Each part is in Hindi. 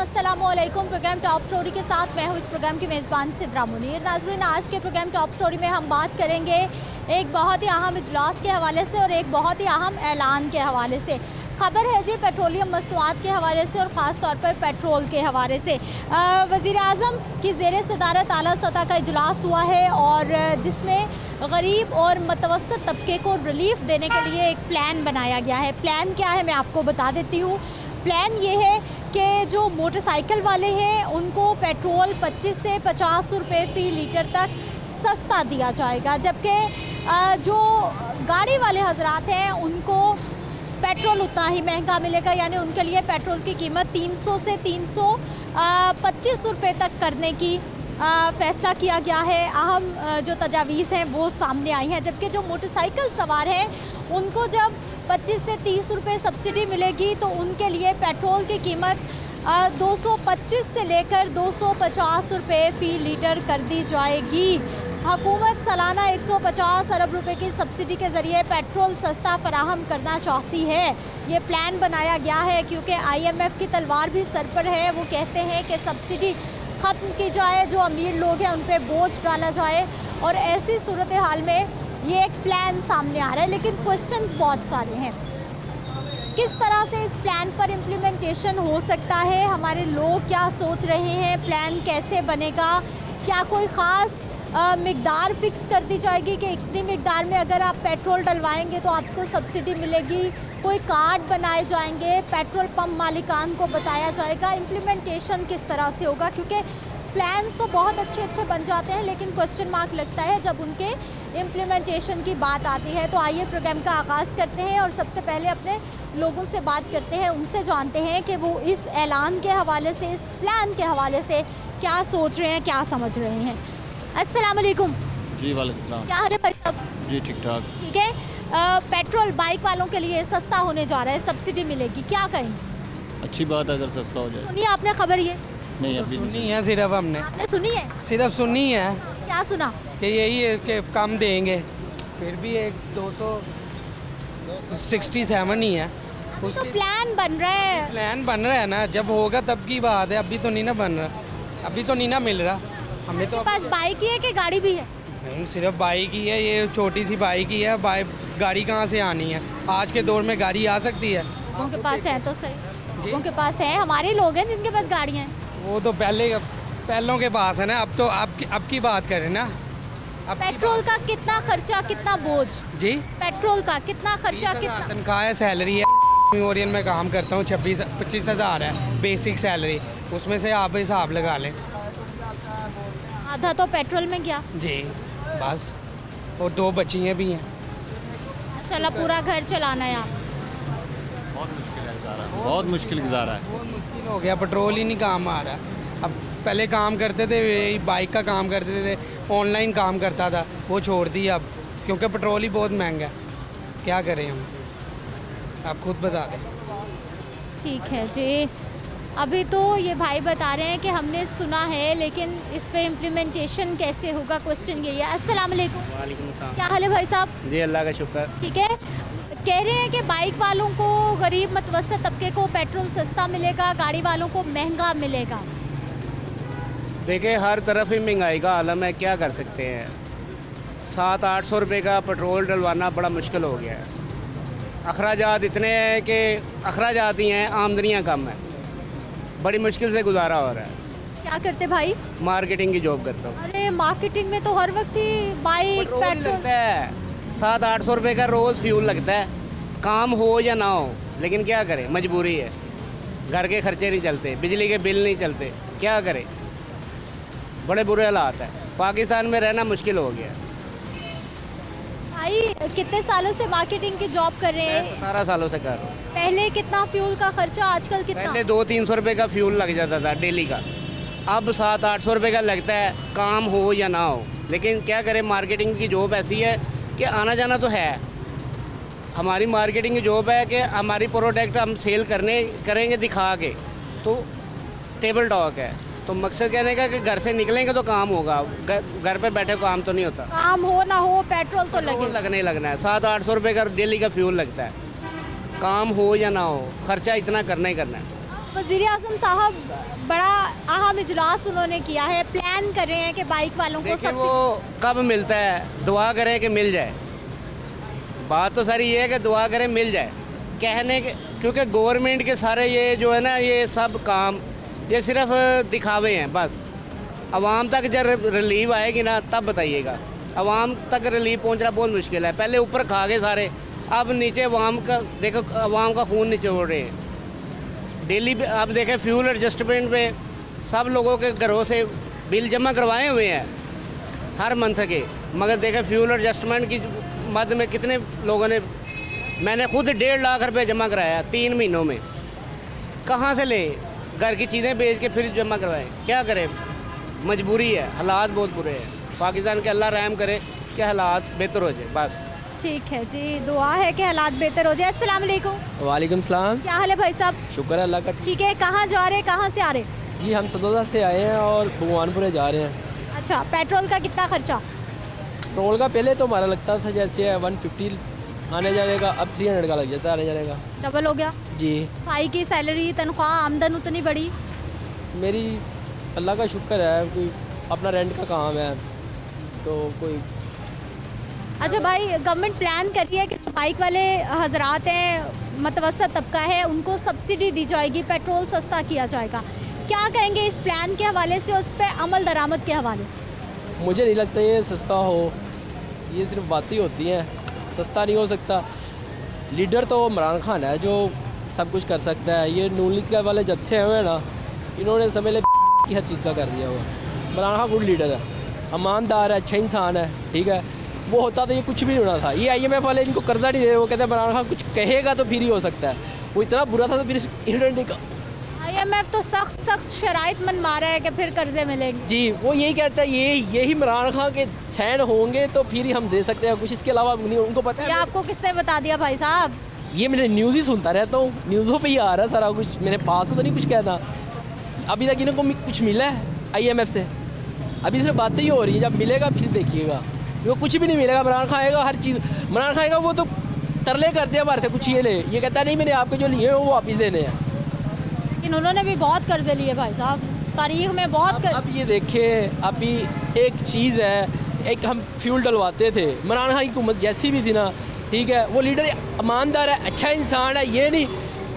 अस्सलामुअलैकुम। प्रोग्राम टॉप स्टोरी के साथ मैं हूँ इस प्रोग्राम की मेज़बान सिद्रा मुनीर। नाज़रीन, आज के प्रोग्राम टॉप स्टोरी में हम बात करेंगे एक बहुत ही अहम इजलास के हवाले से और एक बहुत ही अहम ऐलान के हवाले से। खबर है जी पेट्रोलियम मसनूआत के हवाले से और ख़ास तौर पर पेट्रोल के हवाले से। वज़ीर-ए-आज़म की ज़ेर सदारत आला सतह का इजलास हुआ है और जिसमें गरीब और मतवसत तबके को रिलीफ देने के लिए एक प्लान बनाया गया है। प्लान क्या है मैं आपको बता देती हूँ। प्लान ये है कि जो मोटरसाइकिल वाले हैं उनको पेट्रोल 25 से 50 रुपये फ़ी लीटर तक सस्ता दिया जाएगा, जबकि जो गाड़ी वाले हजरात हैं उनको पेट्रोल उतना ही महंगा मिलेगा। यानी उनके लिए पेट्रोल की कीमत 300 से 325 रुपये तक करने की फ़ैसला किया गया है। अहम जो तजावीज़ हैं वो सामने आई हैं, जबकि जो मोटरसाइकिल सवार हैं उनको जब 25 से 30 रुपये सब्सिडी मिलेगी तो उनके लिए पेट्रोल की कीमत 225 से लेकर 250 रुपये फ़ी लीटर कर दी जाएगी। हुकूमत सालाना 150 अरब रुपए की सब्सिडी के ज़रिए पेट्रोल सस्ता फराहम करना चाहती है। ये प्लान बनाया गया है क्योंकि IMF की तलवार भी सर पर है। वो कहते हैं कि सब्सिडी ख़त्म की जाए, जो अमीर लोग हैं उन पर बोझ डाला जाए, और ऐसी सूरत हाल में ये एक प्लान सामने आ रहा है। लेकिन क्वेश्चंस बहुत सारे हैं, किस तरह से इस प्लान पर इम्प्लीमेंटेशन हो सकता है, हमारे लोग क्या सोच रहे हैं, प्लान कैसे बनेगा, क्या कोई ख़ास मिकदार फ़िक्स कर दी जाएगी कि इतनी मिकदार में अगर आप पेट्रोल डलवाएंगे तो आपको सब्सिडी मिलेगी, कोई कार्ड बनाए जाएंगे, पेट्रोल पंप मालिकान को बताया जाएगा, इम्प्लीमेंटेशन किस तरह से होगा, क्योंकि प्लान तो बहुत अच्छे बन जाते हैं लेकिन क्वेश्चन मार्क लगता है जब उनके इम्प्लीमेंटेशन की बात आती है। तो आइए प्रोग्राम का आगाज़ करते हैं और सबसे पहले अपने लोगों से बात करते हैं, उनसे जानते हैं कि वो इस ऐलान के हवाले से, इस प्लान के हवाले से क्या सोच रहे हैं, क्या समझ रहे हैं। अस्सलाम वालेकुम। जी वालेकुम सलाम। क्या हाल है भाई साहब? जी ठीक ठाक। ठीक है। पेट्रोल बाइक वालों के लिए सस्ता होने जा रहा है, सब्सिडी मिलेगी, क्या कहेंगे? अच्छी बात है अगर सस्ता हो जाए। सुनिए आपने खबर ये? नहीं अभी नहीं सुनी है, सिर्फ हमने आपने सुनी है? सिर्फ सुनी है क्या सुना? कि यही है कि कम देंगे, फिर भी एक 267 ही है। तो प्लान बन रहा है। प्लान बन रहा है ना, जब होगा तब की बात है, अभी तो नहीं ना बन रहा, अभी तो नहीं ना मिल रहा हमें। तो पास बाइक ही है कि गाड़ी भी है? नहीं, सिर्फ बाइक ही है, ये छोटी सी बाइक ही है। गाड़ी कहाँ से आनी है? आज के दौर में गाड़ी आ सकती है? लोगों के पास है तो सही, लोगों के पास है, हमारे लोग हैं जिनके पास गाड़ियाँ हैं। वो तो पहलों के पास है ना, अब तो अब की बात करें ना। अब पेट्रोल का कितना खर्चा, कितना बोझ? जी, पेट्रोल का कितना खर्चा, कितना? तनख्वाह है, सैलरी है, ओरियन में काम करता हूँ, 25 हज़ार है बेसिक सैलरी, उसमें से आप हिसाब लगा लें। आधा तो पेट्रोल में गया जी बस, और 2 बच्चियाँ भी हैं। माशाल्लाह, पूरा घर चलाना है आप। बहुत मुश्किल है गुजारा, बहुत मुश्किल गुजारा है। बहुत मुश्किल हो गया, पेट्रोल ही नहीं काम आ रहा। अब पहले काम करते थे, बाइक का काम करते थे, ऑनलाइन काम करता था, वो छोड़ दिया अब, क्योंकि पेट्रोल ही बहुत महंगा है। क्या करें हम, आप खुद बता दें। ठीक है जी। अभी तो ये भाई बता रहे हैं कि हमने सुना है लेकिन इस पे इम्प्लीमेंटेशन कैसे होगा, क्वेश्चन यही है। अस्सलाम वालेकुम। वालेकुम सलाम। क्या हाल है भाई साहब? जी अल्लाह का शुक्र। ठीक है। कह रहे हैं कि बाइक वालों को, गरीब मतवसत तबके को पेट्रोल सस्ता मिलेगा, गाड़ी वालों को महंगा मिलेगा। देखिए, हर तरफ ही महंगाई का आलम है, क्या कर सकते हैं। 700-800 रुपये का पेट्रोल डलवाना बड़ा मुश्किल हो गया है। अखराजात इतने हैं कि अखराजात ही हैं, आमदनियाँ कम है, बड़ी मुश्किल से गुजारा हो रहा है। क्या करते भाई? मार्केटिंग की जॉब करता हूँ। अरे मार्केटिंग में तो हर वक्त ही बाइक पेट्रोल लगता है, 700-800 रुपये का रोज़ फ्यूल लगता है, काम हो या ना हो, लेकिन क्या करें, मजबूरी है। घर के खर्चे नहीं चलते, बिजली के बिल नहीं चलते, क्या करें, बड़े बुरे हालात है। पाकिस्तान में रहना मुश्किल हो गया। भाई कितने सालों से मार्केटिंग की जॉब कर रहे हैं? 17 सालों से कर रहा हूँ। पहले कितना फ्यूल का खर्चा, आजकल कितना? पहले 200-300 रुपये का फ्यूल लग जाता था डेली का, अब 700-800 रुपये का लगता है, काम हो या ना हो। लेकिन क्या करें, मार्केटिंग की जॉब ऐसी है कि आना जाना तो है। हमारी मार्केटिंग की जॉब है कि हमारी प्रोडक्ट हम सेल करेंगे दिखा के, तो टेबल टॉक है। तो मकसद कहने का कि घर से निकलेंगे तो काम होगा, घर पे बैठे काम तो नहीं होता। काम हो ना हो पेट्रोल तो लगना है। 700-800 रुपये का डेली का फ्यूल लगता है, काम हो या ना हो, खर्चा इतना करना ही करना है। वज़ीर आज़म साहब बड़ा अहम इजलास उन्होंने किया है, प्लान कर रहे हैं कि बाइक वालों को देखिए सब्सिडी। वो कब मिलता है, दुआ करें कि मिल जाए। बात तो सारी ये है कि दुआ करें मिल जाए कहने के, क्योंकि गवर्नमेंट के सारे ये जो है ना ये सब काम ये सिर्फ दिखावे हैं बस। आवाम तक जब रिलीफ आएगी ना तब बताइएगा। आवाम तक रिलीफ पहुंचना बहुत मुश्किल है। पहले ऊपर खा गए सारे, अब नीचे आवाम का देखो, आवाम का खून निचोड़ रहे हैं डेली। आप देखें फ्यूल एडजस्टमेंट पे सब लोगों के घरों से बिल जमा करवाए हुए हैं हर मंथ के, मगर देखें फ्यूल एडजस्टमेंट की मद में कितने लोगों ने, मैंने खुद 1.5 लाख रुपए जमा कराया 3 महीनों में। कहाँ से ले, घर की चीज़ें बेच के फिर जमा करवाए, क्या करें, मजबूरी है, हालात बहुत बुरे हैं। पाकिस्तान के अल्लाह रहम करे कि हालात बेहतर हो जाए बस। ठीक है जी, दुआ है कि हालात बेहतर हो जाए। अस्सलाम वालेकुम। वालेकुम सलाम। क्या हाल है भाई साहब? शुक्र है अल्लाह का। ठीक है, कहाँ जा रहे हैं, कहाँ से आ रहे हैं? जी हम सदोदा से आए हैं और भगवानपुरे जा रहे हैं। अच्छा, पेट्रोल का कितना खर्चा? पेट्रोल का पहले तो हमारा लगता था जैसे 150 आने जाने का, अब 300 का लग जाता है आने जाने का। डबल हो गया जी भाई की सैलरी, तनख्वाह, आमदन उतनी बड़ी? मेरी अल्लाह का शुक्र है, कोई अपना रेंट का काम है तो कोई। अच्छा भाई, गवर्नमेंट प्लान कर रही है कि जो बाइक वाले हजरात हैं, मतवसत तबका है, उनको सब्सिडी दी जाएगी, पेट्रोल सस्ता किया जाएगा। क्या कहेंगे इस प्लान के हवाले से और उस पर अमल दरामद के हवाले से? मुझे नहीं लगता ये सस्ता हो, ये सिर्फ बातें होती हैं, सस्ता नहीं हो सकता। लीडर तो इमरान खान है जो सब कुछ कर सकता है। ये नून लीग वाले जब से हुए ना, इन्होंने समझ ले की हर चीज़ का कर दिया हुआ। इमरान खान गुड लीडर है, ईमानदार है, अच्छा इंसान है, ठीक है। वो होता तो ये कुछ भी नहीं होना था। ये IMF वाले इनको कर्जा नहीं दे रहे, वो कहते हैं इमरान खान कुछ कहेगा तो फिर ही हो सकता है। वो इतना बुरा था तो फिर इंडियन IMF तो सख्त शराइत मनवा रहा है कि फिर कर्जे मिलेंगे। जी वो यही कहता है, यही इमरान खान के सैन होंगे तो फिर ही हम दे सकते हैं कुछ, इसके अलावा नहीं। उनको पता ये है। आपको किसने बता दिया भाई साहब? ये मैंने न्यूज़ ही सुनता रहता हूँ, न्यूज़ों पे ही आ रहा है सारा कुछ, मेरे पास तो नहीं कुछ कहना। अभी तक इनको कुछ मिला है IMF से? अभी सिर्फ बातें ही हो रही है, जब मिलेगा फिर देखिएगा। वो कुछ भी नहीं मिलेगा। इमरान खान आएगा, हर चीज़ इमरान खान आएगा, वो तो तरले करते हैं हमारे से, कुछ ये ले, ये कहता है नहीं मैंने आपके जो लिए हैं वो वापस देने हैं। लेकिन उन्होंने भी बहुत कर्जे लिए भाई साहब, तारीख में बहुत अब ये देखें, अभी एक चीज़ है, एक हम फ्यूल डलवाते थे, इमरान खान की हुकूमत जैसी भी थी ना, ठीक है, वो लीडर ईमानदार है, अच्छा इंसान है। ये नहीं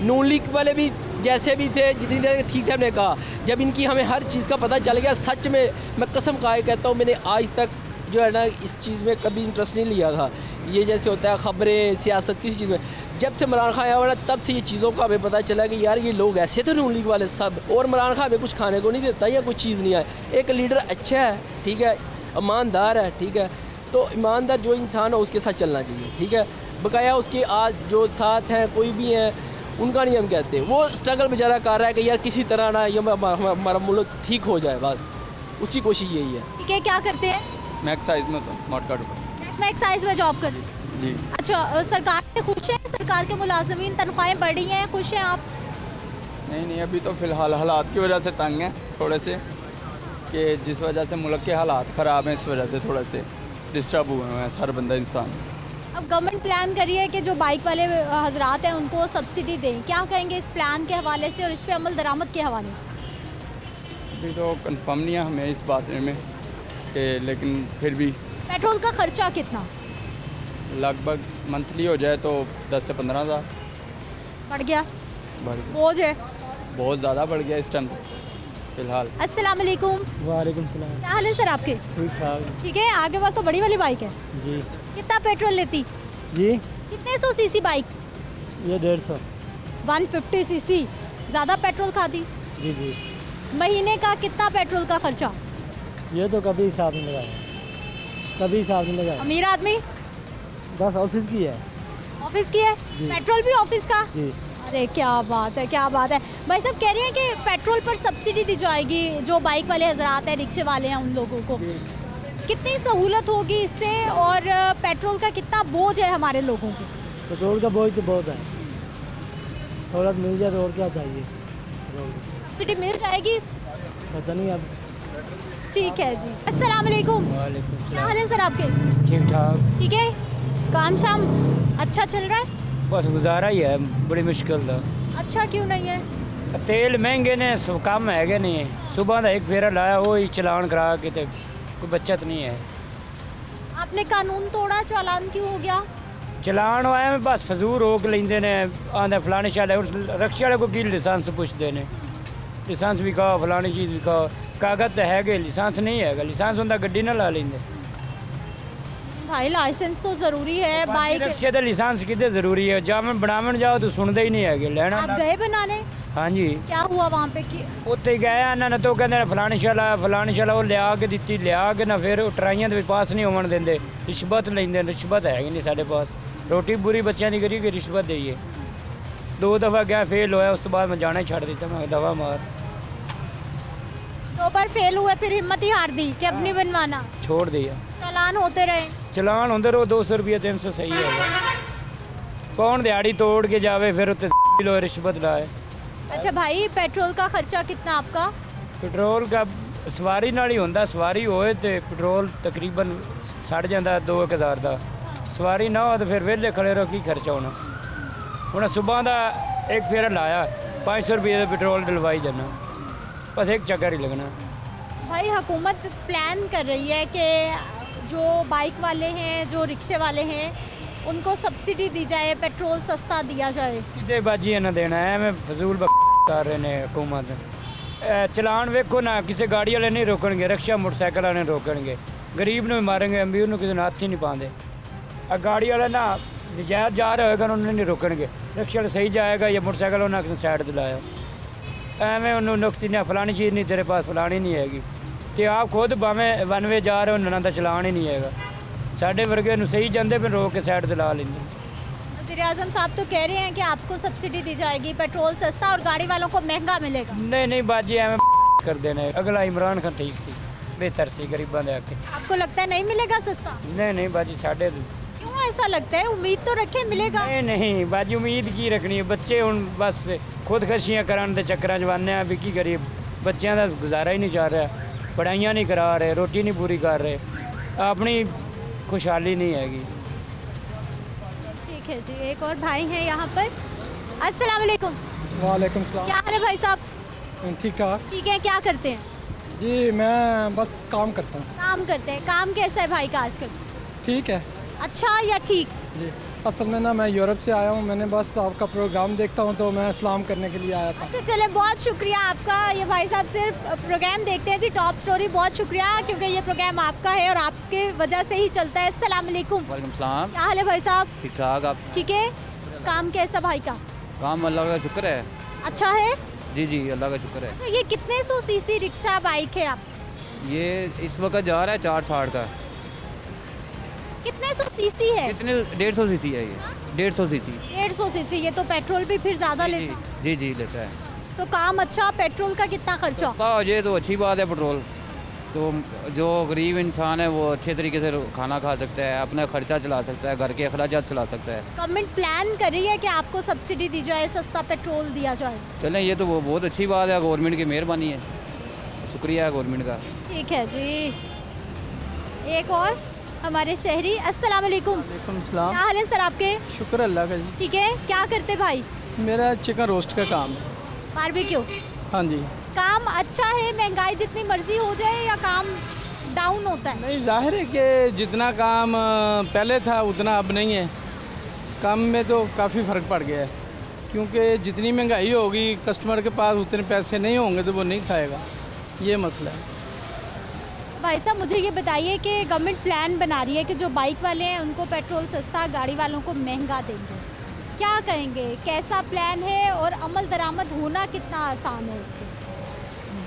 नून लीग वाले भी जैसे भी थे, जितनी देर ठीक थे, हमने कहा जब इनकी हमें हर चीज़ का पता चल गया, सच में मैं कसम खाए कहता हूँ, मैंने आज तक जो है ना इस चीज़ में कभी इंटरेस्ट नहीं लिया था। ये जैसे होता है ख़बरें, सियासत, किसी चीज़ में, जब से इमरान खान आया हुआ ना तब से ये चीज़ों का हमें पता चला कि यार ये लोग ऐसे थे नून लीग वाले सब, और इमरान खान हमें कुछ खाने को नहीं देता या कुछ चीज़ नहीं आए। एक लीडर अच्छा है, ठीक है, ईमानदार है, ठीक है, तो ईमानदार जो इंसान है उसके साथ चलना चाहिए, ठीक है। बकाया उसके आज जो साथ हैं कोई भी हैं उनका नहीं हम कहते, वो स्ट्रगल बेचारा कर रहा है कि यार किसी तरह ना ये हमारा मुल्क ठीक हो जाए, बस उसकी कोशिश यही है। ठीक है, क्या करते हैं? मैं एक्साइज में था, स्मार्ट कार्ड पर। मैं एक्साइज में जॉब कर रही हूँ। जी अच्छा, सरकार से खुश हैं? सरकार के मुलाजमीन तनख्वाहें बढ़ी हैं, खुश हैं आप? नहीं, अभी तो फ़िलहाल हालात की वजह से तंग हैं थोड़े से, कि जिस वजह से मुल्क के हालात ख़राब हैं, इस वजह से थोड़े से डिस्टर्ब हुए हैं हर बंदा इंसान। अब गवर्नमेंट प्लान करी है कि जो बाइक वाले हजरात हैं उनको सब्सिडी दें, क्या कहेंगे इस प्लान के हवाले से और इस पे अमल दरामद के हवाले से? अभी तो कंफर्म नहीं है हमें इस बात में कि, लेकिन फिर भी पेट्रोल का खर्चा कितना लगभग मंथली हो जाए तो 10 से 15 हज़ार बढ़ गया? बढ़ गया, बोझ है। बहुत ज़्यादा बढ़ गया इस टाइम फ़िलहाल। अस्सलाम वालेकुम। वालेकुम सलाम। क्या हाल है सर आपके? ठीक ठाक ठीक है, आपके पास तो बड़ी वाली बाइक है। जी। कितना पेट्रोल लेती? जी कितने सौ सीसी बाइक? ये 150। 150 सीसी, ज़्यादा पेट्रोल खाती? जी जी। महीने का कितना पेट्रोल का खर्चा? ये तो कभी हिसाब नहीं लगाया, कभी हिसाब नहीं लगाया। अमीर आदमी? बस ऑफिस की है। ऑफिस की है? जी। पेट्रोल भी ऑफिस का? जी। अरे क्या बात है, क्या बात है। भाई साहब कह रहे हैं कि पेट्रोल पर सब्सिडी दी जाएगी, जो बाइक वाले हजरात हैं, रिक्शे वाले हैं, उन लोगों को कितनी सहूलत होगी इससे, और पेट्रोल का कितना बोझ है हमारे लोगों को? पेट्रोल का बोझ तो बहुत है, थोड़ा मिल जाए तो और क्या चाहिए। सब्सिडी मिल जाएगी? पता नहीं अब। ठीक है जी। अस्सलाम वालेकुम। वालेकुम क्या हाल है सर आपके? ठीक ठाक। ठीक है, काम शाम अच्छा चल रहा है? बस गुजारा ही है, बड़ी मुश्किल था। अच्छा क्यों नहीं है? ਤੇਲ ਮਹਿੰਗੇ ਨੇ ਕੰਮ ਹੈਗੇ ਨਹੀਂ ਸੁਬਾਹ ਦਾ ਇੱਕ ਫੇਰਾ ਲਾਇਆ ਉਹ ਹੀ ਚਲਾਨ ਕਰਾ ਕੇ ਤੇ ਕੋਈ ਬੱਚਤ नहीं है आपने कानून तोड़ा, चालान क्यों हो गया? ਚਲਾਨ ਆਇਆ ਮੈਂ ਬਸ ਫਜ਼ੂਲ ਰੋਕ ਲੈਂਦੇ ਨੇ ਆਂਦੇ ਫਲਾਣੇ ਸ਼ਾਲੇ ਰਕਸ਼ੇ ਵਾਲੇ ਕੋ ਕੀ ਲਾਇਸੈਂਸ ਪੁੱਛਦੇ ਨੇ ਲਾਇਸੈਂਸ ਵੀ ਕਹੋ ਫਲਾਣੀ ਚੀਜ਼ ਵੀ ਕਹੋ ਕਾਗਜ਼ ਤਾਂ ਹੈਗੇ ਲਾਇਸੈਂਸ ਨਹੀਂ ਹੈਗਾ ਲਾਇਸੈਂਸ ਹੁੰਦਾ ਗੱਡੀ ਨਾ ਲਾ ਲੈਂਦੇ भाई लाइसेंस तो ज़रूरी है बाइक। रक्शे ਦਾ ਲਾਇਸੈਂਸ ਕਿਤੇ ਜ਼ਰੂਰੀ ਹੈ ਜਾਂ ਮੈਂ ਬਣਾਉਣ ਜਾਓ ਤਾਂ ਸੁਣਦੇ ਹੀ ਨਹੀਂ ਹੈਗੇ ਲੈਣਾ आप गए बनाने, ਹਾਂਜੀ क्या हुआ वहाँ पे कि ਉੱਥੇ ਗਏ ਇਹਨਾਂ ਨੇ ਤਾਂ ਉਹ ਕਹਿੰਦੇ ਨੇ ਫਲਾਣੀ ਸ਼ਾਲਾ ਉਹ ਲਿਆ ਕੇ ਦਿੱਤੀ ਲਿਆ ਕੇ ਨਾ ਫਿਰ ਉਹ ਟਰਾਈਆਂ ਦੇ ਵਿੱਚ ਪਾਸ ਨਹੀਂ ਹੋਣ ਦਿੰਦੇ ਰਿਸ਼ਵਤ ਲੈਂਦੇ ਨੇ ਰਿਸ਼ਵਤ ਹੈਗੀ ਨਹੀਂ ਸਾਡੇ ਪਾਸ ਰੋਟੀ ਪੂਰੀ ਬੱਚਿਆਂ ਦੀ ਕਰੀ ਕਿ ਰਿਸ਼ਵਤ ਦੇਈਏ 2 ਦਫਾ ਗਿਆ ਫੇਲ ਹੋਇਆ ਉਸ ਤੋਂ ਬਾਅਦ ਮੈਂ ਜਾਣਾ ਹੀ ਛੱਡ ਦਿੱਤਾ ਮੈਂ ਦਵਾ ਮਾਰ 2 बार फेल हुए फिर हिम्मत ही हार दी कि अब नहीं बनवाना, छोड़ दिया चालान होते रहे। ਚਲਾਨ ਹੁੰਦੇ ਰੋ 200 ਰੁਪਏ 300 ਸਹੀ ਹੈਗਾ ਕੌਣ ਦਿਹਾੜੀ ਤੋੜ ਕੇ ਜਾਵੇ ਫਿਰ ਉੱਤੇ ਲੋ ਰਿਸ਼ਵਤ ਲਾਏ अच्छा भाई पेट्रोल का खर्चा कितना आपका? ਪੈਟਰੋਲ ਦਾ ਸਵਾਰੀ ਨਾਲ ਹੀ ਹੁੰਦਾ ਸਵਾਰੀ ਹੋਏ ਤੇ ਪੈਟਰੋਲ ਤਕਰੀਬਨ ਸੜ ਜਾਂਦਾ 2000 ਦਾ ਸਵਾਰੀ ਨਾ ਹੋ ਤਾਂ ਫਿਰ ਵਿਹਲੇ ਖੜੇ ਰਹੋ ਕੀ ਖਰਚਾ ਹੋਣਾ ਹੁਣ ਸਵੇਰ ਦਾ ਇੱਕ ਫੇਰਾ ਲਾਇਆ 500 ਰੁਪਏ ਦਾ ਪੈਟਰੋਲ ਡਲਵਾਈ ਜਾਣਾ बस एक चक्कर ही लगना भाई हुकूमत प्लान कर रही है कि जो बाइक वाले हैं जो रिक्शे वाले हैं उनको सब्सिडी दी जाए, पेट्रोल सस्ता दिया जाए। कितने बाजी ना देना है मैं फजूल कर रहे हैं हुकूमत चलान वेखो ना किसी गाड़ी वाले नहीं रोकणगे रक्षा मोटरसाइकिल वाले रोकणगे गरीब ने भी मारेंगे अमीर ने किसी हाथ ही नहीं पाते गाड़ी वाला ना नजायज जा रहा होगा उन्होंने नहीं रोकणगे रक्षा वाला सही जाएगा या मोटरसाइकिल उन्हें किसी साइड दिलाया ਐਵੇਂ ਉਹਨੂੰ ਨੁਕਤੀ ਨੇ ਫਲਾਣੀ ਚੀਜ਼ ਨਹੀਂ ਤੇਰੇ ਪਾਸ ਫਲਾਣੀ ਨਹੀਂ ਹੈਗੀ ਤੇ ਆਪ ਖੁਦ ਭਾਵੇਂ ਵਨਵੇ ਜਾ ਰਹੇ ਉਹਨਾਂ ਦਾ ਚਲਾਨ ਹੀ ਨਹੀਂ ਹੈਗਾ ਸਾਡੇ ਵਰਗੇ ਨੂੰ ਸਹੀ ਜਾਂਦੇ ਫਿਰ ਰੋਕ ਕੇ ਸਾਈਡ ਤੇ ਲਾ ਲੈਂਦੇ वज़ीर आज़म साहब तो कह रहे हैं कि आपको सब्सिडी दी जाएगी, पेट्रोल सस्ता और गाड़ी वालों को महंगा मिलेगा। ਨਹੀਂ ਬਾਜੀ ਐਵੇਂ ਕਰਦੇ ਨੇ ਅਗਲਾ ਇਮਰਾਨ ਖਾਨ ਠੀਕ ਸੀ ਬਿਹਤਰ ਸੀ ਗਰੀਬਾਂ ਦੇ ਹੱਕ आपको लगता है नहीं मिलेगा सस्ता? ਨਹੀਂ ਬਾਜੀ ਸਾਡੇ क्यों ऐसा लगता है? उम्मीद तो रखे मिलेगा। ਨਹੀਂ ਬਾਜੀ ਉਮੀਦ ਕੀ ਰੱਖਣੀ ਹੈ ਬੱਚੇ ਹੁਣ ਬਸ ਖੁਦਕਸ਼ੀਆਂ ਕਰਨ ਦੇ ਚੱਕਰਾਂ 'ਚ ਵਾਨੇ ਆ ਵੀ ਕੀ ਕਰੀਏ ਬੱਚਿਆਂ ਦਾ ਗੁਜ਼ਾਰਾ ਹੀ ਨਹੀਂ ਚੱਲ ਰਿਹਾ ਪੜ੍ਹਾਈਆਂ ਨਹੀਂ ਕਰਾ ਰਹੇ ਰੋਟੀ ਨਹੀਂ ਪੂਰੀ ਕਰ ਰਹੇ ਆਪਣੀ खुशहाली नहीं हैगी ठीक है जी, एक और भाई हैं यहाँ पर। अस्सलाम वालेकुम। वालेकुम सलाम। क्या हाल है भाई साहब? ठीक ठाक ठीक है, क्या करते हैं? जी मैं बस काम करता हूँ। काम करते हैं। काम कैसा है भाई का आजकल? ठीक है अच्छा या ठीक? जी असल में ना मैं यूरोप से आया हूँ, मैंने बस आपका प्रोग्राम देखता हूँ तो मैं सलाम करने के लिए आया था। अच्छा चले, बहुत शुक्रिया आपका। ये भाई साहब सिर्फ प्रोग्राम देखते हैं जी, टॉप स्टोरी। बहुत शुक्रिया क्योंकि ये प्रोग्राम आपका है और आपके वजह से ही चलता है। अस्सलाम वालेकुम। वालेकुम सलाम। क्या हाल है भाई साहब? ठीक ठाक। आप ठीक है। काम कैसा भाई का? काम अल्लाह का शुक्र है। अच्छा है। जी जी अल्लाह का शुक्र है। तो ये कितने 100 सीसी रिक्शा बाइक है आप? ये इस वक्त जा रहा है 460 का। कितने 100 सीसी है? कितने 150 सीसी है ये 150 सीसी। 150 सीसी। ये तो पेट्रोल भी फिर ज़्यादा जी लेता है। जी जी लेता है। तो काम अच्छा, पेट्रोल का कितना खर्चा? सस्ता हो जाए तो अच्छी बात है। पेट्रोल तो जो गरीब इंसान है वो अच्छे तरीके से खाना खा सकता है, अपना खर्चा चला सकता है, घर के अखराजात चला सकता है। गवर्नमेंट प्लान कर रही है कि आपको सब्सिडी दी जाए, सस्ता पेट्रोल दिया जाए। चलें ये तो वो बहुत अच्छी बात है, गवर्नमेंट की मेहरबानी है, शुक्रिया है गवर्नमेंट का। ठीक है जी। एक और हमारे शहरी। अस्सलाम वालेकुम। वालेकुम सलाम। क्या हाल है सर आपके? शुक्र अल्लाह का जी। ठीक है। क्या करते भाई? मेरा चिकन रोस्ट का काम है। बारबेक्यू। हाँ जी। काम अच्छा है, महंगाई जितनी मर्जी हो जाए या काम डाउन होता है? नहीं, जाहिर है कि जितना काम पहले था उतना अब नहीं है। काम में तो काफ़ी फ़र्क पड़ गया है क्योंकि जितनी महंगाई होगी कस्टमर के पास उतने पैसे नहीं होंगे तो वो नहीं खाएगा, ये मसला है। भाई साहब मुझे ये बताइए कि गवर्नमेंट प्लान बना रही है कि जो बाइक वाले हैं उनको पेट्रोल सस्ता, गाड़ी वालों को महंगा देंगे। क्या कहेंगे, कैसा प्लान है और अमल दरामद होना कितना आसान है इसमें?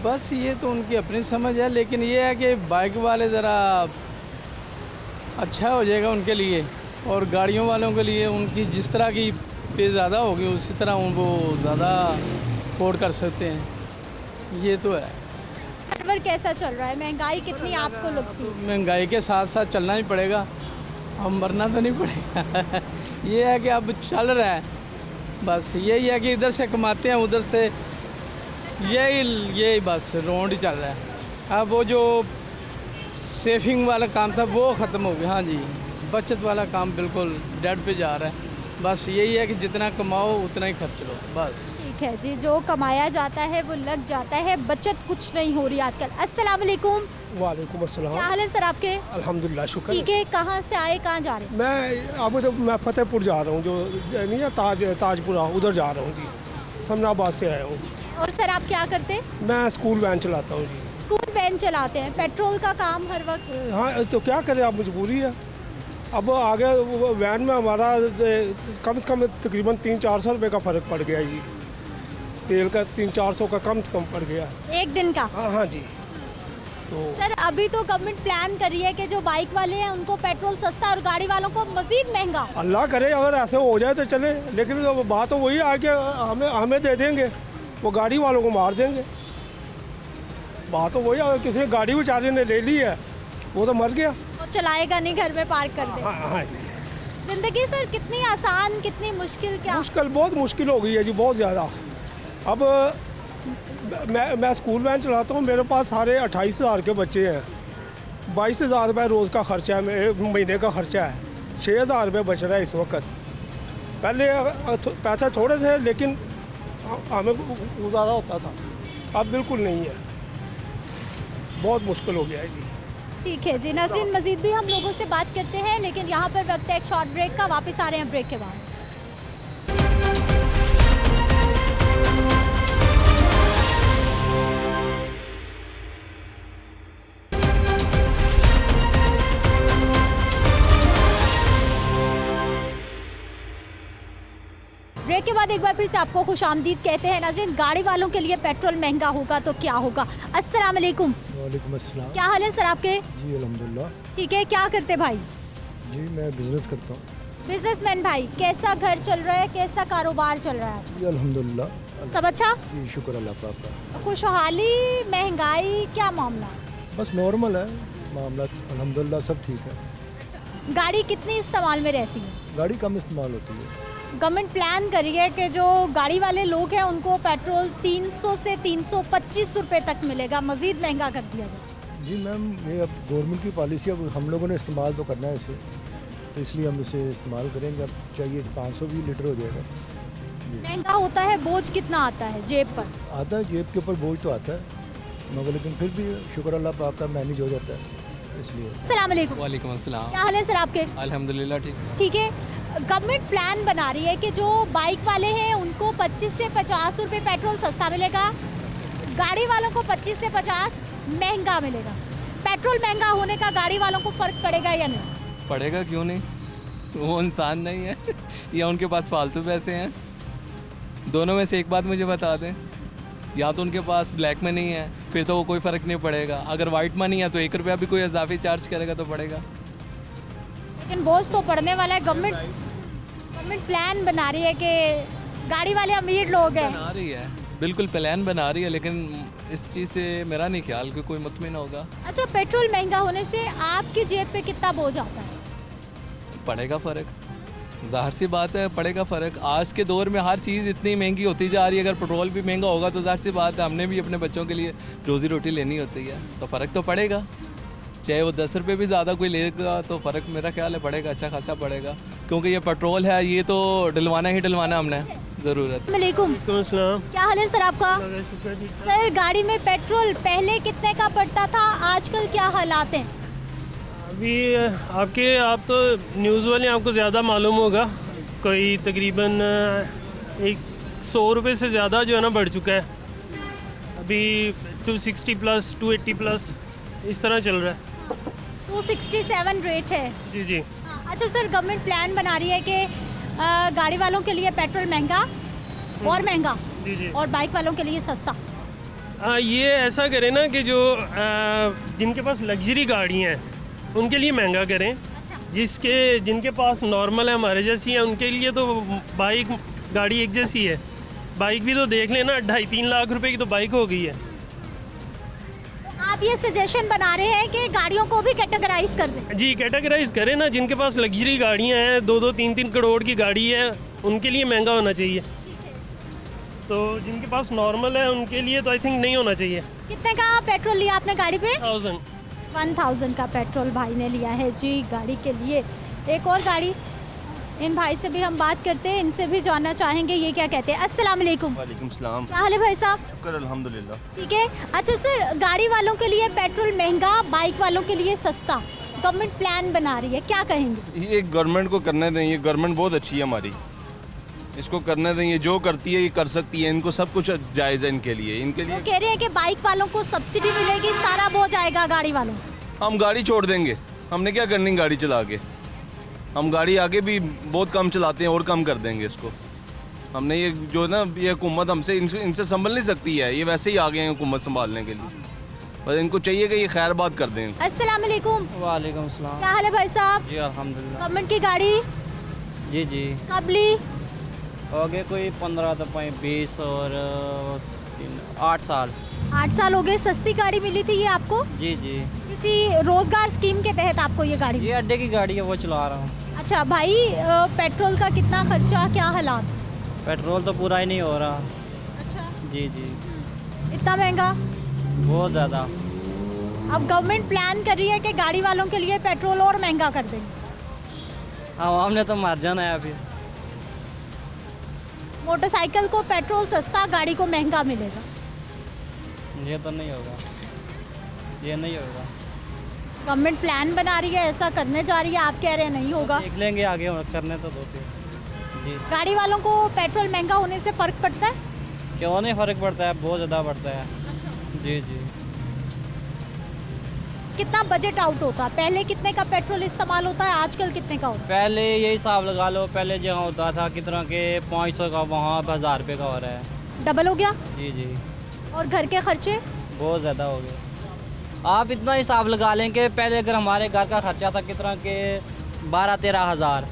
बस ये तो उनकी अपनी समझ है, लेकिन ये है कि बाइक वाले ज़रा अच्छा हो जाएगा उनके लिए और गाड़ियों वालों के लिए उनकी जिस तरह की पे ज़्यादा होगी उसी तरह वो ज़्यादा अफोर्ड कर सकते हैं, ये तो है। सर्वर कैसा चल रहा है, महंगाई कितनी आपको लगती है? महंगाई के साथ साथ चलना ही पड़ेगा, हम मरना तो नहीं पड़ेगा। ये है कि अब चल रहा है, बस यही है कि इधर से कमाते हैं उधर से, यही बस रोड ही चल रहा है। अब वो जो सेविंग वाला काम था वो ख़त्म हो गया। हाँ जी, बचत वाला काम बिल्कुल डेड पे जा रहा है। बस यही है कि जितना कमाओ उतना ही खर्च लो बस। ठीक ठीक है जी, जो कमाया जाता है वो लग जाता है, बचत कुछ नहीं हो रही आजकल। अस्सलाम वालेकुम। वालेकुम अस्सलाम। क्या हाल है सर आपके? अल्हम्दुलिल्लाह, शुक्र ठीक है, कहाँ से आए, कहाँ जा रहे हैं? मैं फतेहपुर जा रहा हूँ, जो नहीं है ताजपुरा, उधर जा रहा हूँ जी। समनाबाद से आया हूँ। और सर आप क्या करते हैं? मैं स्कूल वैन चलाता हूँ जी। स्कूल वैन चलाते हैं, पेट्रोल का काम हर वक्त। हाँ, तो क्या करें, आप मजबूरी है। अब आगे वैन में हमारा कम से कम तकरीबन 300-400 रुपये का फ़र्क पड़ गया जी। तेल का 300-400 का कम से कम पड़ गया एक दिन का। हाँ जी। तो सर अभी तो गवर्नमेंट प्लान कर रही है कि जो बाइक वाले हैं उनको पेट्रोल सस्ता और गाड़ी वालों को मजीद महंगा। अल्लाह करे अगर ऐसे हो जाए तो चले, लेकिन तो बात तो वही है कि हमें दे देंगे, वो गाड़ी वालों को मार देंगे। बात तो वही है, किसी ने गाड़ी बेचारे ने ले ली है, वो तो मर गया, वो चलाएगा नहीं, घर में पार्क कर दे। हाँ। जिंदगी सर कितनी आसान, कितनी मुश्किल, क्या मुश्किल, बहुत मुश्किल हो गई है जी, बहुत ज़्यादा। अब मैं स्कूल वैन चलाता हूँ, मेरे पास सारे 28,000 के बच्चे हैं, 22,000 रुपये रोज़ का ख़र्चा है, महीने का ख़र्चा है, 6,000 रुपये बच रहा है इस वक्त। पहले पैसे थोड़े थे लेकिन हमें गुजारा होता था, अब बिल्कुल नहीं है, बहुत मुश्किल हो गया है जी। ठीक है जी नाज़रीन, मजीद भी हम लोगों से बात करते हैं, लेकिन यहाँ पर वक्त है एक शॉर्ट ब्रेक का। वापस आ रहे हैं ब्रेक के बाद। ब्रेक के बाद एक बार फिर से आपको खुशामदीद कहते हैं नाज़रीन। गाड़ी वालों के लिए पेट्रोल महंगा होगा तो क्या होगा? अस्सलाम वालेकुम। वालेकुम अस्सलाम। क्या हाल है सर आपके? जी अल्हम्दुलिल्लाह। ठीक है, क्या करते भाई? जी मैं बिज़नेस करता हूँ। बिजनेसमैन भाई, कैसा घर चल रहा है, कैसा कारोबार चल रहा है? जी अल्हम्दुलिल्लाह। सब अच्छा? जी शुक्र अल्लाह पाक का। खुशहाली, महंगाई, क्या मामला? बस नॉर्मल है मामला, अल्हम्दुलिल्लाह सब ठीक है। गाड़ी कितनी इस्तेमाल में रहती है? गाड़ी कम इस्तेमाल होती है। गवर्नमेंट प्लान करी है कि जो गाड़ी वाले लोग हैं उनको पेट्रोल 300 से 325 रुपये तक मिलेगा, मज़ीद महंगा कर दिया जाए। जी मैम, ये अब गवर्नमेंट की पॉलिसी, अब हम लोगों ने इस्तेमाल तो करना है इसे, तो इसलिए हम इसे इस्तेमाल करेंगे। अब चाहिए 520 लीटर हो जाएगा। महंगा होता है, बोझ कितना आता है जेब पर? आता है, जेब के ऊपर बोझ तो आता है, मगर लेकिन फिर भी शुक्र अल्लाह पाक का मैनेज हो जाता है, इसलिए। अस्सलाम वालेकुम। वालेकुम अस्सलाम। क्या हाल है सर आपके? अल्हम्दुलिल्लाह ठीक। ठीक है, गवर्नमेंट प्लान बना रही है कि जो बाइक वाले हैं उनको 25 से 50 रुपये पेट्रोल सस्ता मिलेगा, गाड़ी वालों को 25 से 50 महंगा मिलेगा। पेट्रोल महंगा होने का गाड़ी वालों को फ़र्क पड़ेगा या नहीं? पड़ेगा, क्यों नहीं, वो इंसान नहीं है या उनके पास फालतू पैसे हैं? दोनों में से एक बात मुझे बता दें, या तो उनके पास ब्लैक मनी है, फिर तो वो कोई फ़र्क नहीं पड़ेगा। अगर वाइट मनी है तो 1 रुपया भी कोई इजाफी चार्ज करेगा तो पड़ेगा। लेकिन बोझ तो पड़ने वाला है। गवर्नमेंट प्लान बना रही है कि गाड़ी वाले अमीर लोग हैं। बना रही है, बिल्कुल प्लान बना रही है, लेकिन इस चीज़ से मेरा नहीं ख्याल कि कोई मुतमिन होगा। अच्छा, पेट्रोल महंगा होने से आपकी जेब पे कितना बोझ आता है? पड़ेगा फ़र्क, ज़ाहिर सी बात है, पड़ेगा फ़र्क। आज के दौर में हर चीज़ इतनी महंगी होती जा रही है, अगर पेट्रोल भी महंगा होगा तो ज़ाहिर सी बात है हमने भी अपने बच्चों के लिए रोज़ी रोटी लेनी होती है, तो फ़र्क तो पड़ेगा। चाहे वो 10 रुपये भी ज़्यादा कोई लेगा तो फ़र्क मेरा ख्याल है पड़ेगा, अच्छा खासा पड़ेगा, क्योंकि ये पेट्रोल है, ये तो डलवाना ही डलवाना हमने ज़रूरत। वालेकुम। क्या हाल है सर आपका? सर गाड़ी में पेट्रोल पहले कितने का पड़ता था, आजकल क्या हालात हैं? अभी आप तो न्यूज़ वाले, आपको ज़्यादा मालूम होगा, कोई तकरीबन 100 रुपये से ज़्यादा जो है ना बढ़ चुका है। अभी 260 प्लस 280 प्लस इस तरह चल रहा है। 267 रेट है। जी जी। अच्छा सर, गवर्नमेंट प्लान बना रही है कि गाड़ी वालों के लिए पेट्रोल महंगा और महंगा, जी जी, और बाइक वालों के लिए सस्ता। ये ऐसा करें ना कि जो जिनके पास लग्जरी गाड़ी हैं उनके लिए महंगा करें। जिनके पास नॉर्मल है, हमारे जैसी है, उनके लिए तो बाइक गाड़ी एक जैसी है। बाइक भी तो देख लेना, 2.5-3 लाख रुपए की तो बाइक हो गई है। आप ये सजेशन बना रहे हैं कि गाड़ियों को भी कैटेगराइज कर दें? जी, कैटेगराइज करें ना। जिनके पास लग्जरी गाड़ियाँ हैं, 2-2, 3-3 करोड़ की गाड़ी है, उनके लिए महंगा होना चाहिए। तो जिनके पास नॉर्मल है उनके लिए तो आई थिंक नहीं होना चाहिए। कितने का पेट्रोल लिया आपने गाड़ी पे? 1000 का पेट्रोल भाई ने लिया है जी गाड़ी के लिए। एक और गाड़ी, इन भाई से भी हम बात करते हैं, इनसे भी जानना चाहेंगे ये क्या कहते हैं। अस्सलाम वालेकुम। वालेकुम सलाम। क्या हाल है भाई साहब? शुक्र अल्हम्दुलिल्लाह। ठीक है। अच्छा सर, गाड़ी वालों के लिए पेट्रोल महंगा, बाइक वालों के लिए सस्ता, गवर्नमेंट प्लान बना रही है, क्या कहेंगे? ये गवर्नमेंट को करने दें, ये गवर्नमेंट बहुत अच्छी है हमारी, इसको करने दें, ये जो करती है ये कर सकती है, इनको सब कुछ जायज़ है इनके लिए। वो कह रहे हैं कि बाइक वालों को सब्सिडी मिलेगी, सारा बोझ आएगा गाड़ी वालों। हम गाड़ी छोड़ देंगे, हमने क्या करनी गाड़ी चला के, हम गाड़ी आगे भी बहुत कम चलाते हैं और कम कर देंगे इसको। हमने ये जो ना ये हुकूमत हमसे इनसे संभल नहीं सकती है, ये वैसे ही आ गए हैं हुकूमत संभालने के लिए, बस इनको चाहिए कि ये खैर बात कर दें। अस्सलाम वालेकुम। वालेकुम सलाम। क्या हाल है भाई साहब? जी अल्हम्दुलिल्लाह। गवर्नमेंट की गाड़ी जी जी कब ली? हो गए कोई 15 तो 20 और 8 साल। 8 साल हो गए। सस्ती गाड़ी मिली थी ये आपको? जी जी। किसी रोजगार स्कीम के तहत आपको ये गाड़ी? ये अड्डे की गाड़ी है, वो चला रहा हूँ। अच्छा भाई, पेट्रोल का कितना खर्चा, क्या हालात? पेट्रोल तो पूरा ही नहीं हो रहा। अच्छा। जी जी। इतना महंगा? बहुत ज़्यादा। अब गवर्नमेंट प्लान कर रही है कि गाड़ी वालों के लिए पेट्रोल और महंगा कर देंगे। आवाम ने तो मर जाना है अभी। मोटरसाइकिल को पेट्रोल सस्ता, गाड़ी को महंगा मिलेगा। ये तो नहीं होगा, ये नहीं होगा। गवर्नमेंट प्लान बना रही है, ऐसा करने जा रही है, आप कह रहे हैं नहीं होगा। देख लेंगे आगे, करने तो दो फिर। जी। गाड़ी वालों को पेट्रोल महंगा होने से फ़र्क पड़ता है? क्यों नहीं फ़र्क पड़ता है, बहुत ज़्यादा पड़ता है। जी जी। कितना बजट आउट होता है? पहले कितने का पेट्रोल इस्तेमाल होता है, आजकल कितने का होता है? पहले यही हिसाब लगा लो, पहले जहाँ होता था कितना के 500 का, वहाँ 1000 रुपये का हो रहा है। डबल हो गया? जी जी। और घर के खर्चे? बहुत ज़्यादा हो गए। आप इतना हिसाब लगा लें कि पहले अगर हमारे घर का खर्चा था कितना के 12-13 हज़ार,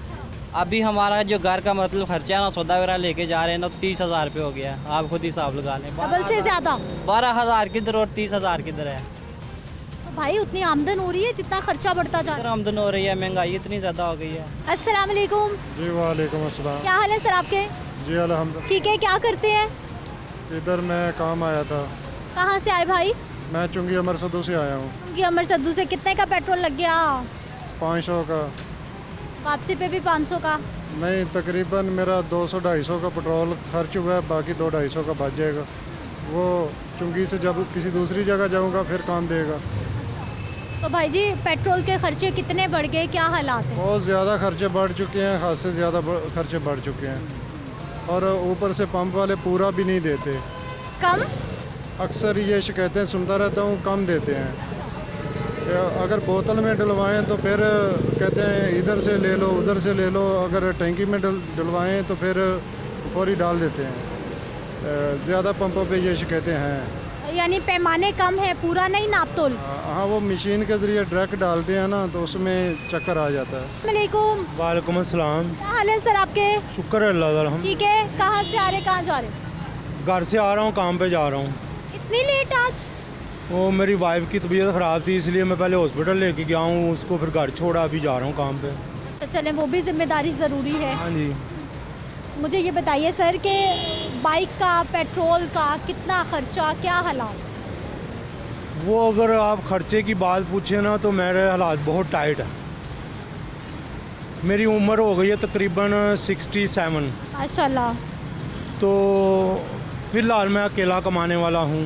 अभी हमारा जो घर का मतलब खर्चा है ना, सौदा वगैरह लेके जा रहे हैं ना, 30,000 रुपये हो गया है। आप खुद हिसाब लगा लें, डबल से ज़्यादा। 12,000 किधर और 30,000 किधर है। तो भाई उतनी आमदन हो रही है जितना खर्चा बढ़ता जा रहा है। आमदन हो रही है, महंगाई इतनी ज़्यादा हो गई है। अस्सलाम वालेकुम। जी वालेकुम अस्सलाम। क्या हाल है सर आपके? जी अल्हम्दुलिल्लाह। ठीक है। क्या करते हैं? इधर मैं काम आया था। कहाँ से आए भाई? मैं चुंगी अमर सदू से आया हूँ। चुंगी अमर सद्दू से। कितने का पेट्रोल लग गया? 500 का। वापसी पे भी 500 का? नहीं, तकरीबन मेरा 200-250 का पेट्रोल खर्च हुआ है, बाकी 200-250 का बच जाएगा। वो चुंगी से जब किसी दूसरी जगह जाऊँगा फिर काम देगा। तो भाई जी, पेट्रोल के खर्चे कितने बढ़ गए, क्या हालात हैं? बहुत ज़्यादा खर्चे बढ़ चुके हैं, हद से ज़्यादा खर्चे बढ़ चुके हैं, और ऊपर से पंप वाले पूरा भी नहीं देते। कम? अक्सर ये शिकायतें सुनता रहता हूँ, कम देते हैं। अगर बोतल में डलवाएं तो फिर कहते हैं इधर से ले लो, उधर से ले लो, अगर टैंकी में डलवाएं तो फिर फौरी डाल देते हैं। ज़्यादा पंपों पे ये शिकायतें हैं। यानी पैमाने कम है, पूरा नहीं नापतोल? हाँ, वो मशीन के ज़रिए डायरेक्ट डालते हैं ना, तो उसमें चक्कर आ जाता है। वालेकुम। वालेकुम अस्सलाम। क्या हाल है सर आपके? शुक्र है अल्लाह का। ठीक है। कहाँ से आ रहे, कहाँ जा रहे? घर से आ रहा हूँ, काम पे जा रहा हूँ। इतनी लेट आज? वो मेरी वाइफ की तबीयत ख़राब थी, इसलिए मैं पहले हॉस्पिटल लेके गया हूँ, उसको फिर घर छोड़ा, अभी जा रहा हूँ काम पे। अच्छा चलें, वो भी जिम्मेदारी ज़रूरी है। हाँ जी। मुझे ये बताइए सर कि बाइक का, पेट्रोल का कितना खर्चा, क्या हालात? वो अगर आप ख़र्चे की बात पूछे ना, तो मेरे हालात बहुत टाइट है। मेरी उम्र हो गई है तकरीबन 67। माशाल्लाह। तो फ़िलहाल मैं अकेला कमाने वाला हूँ।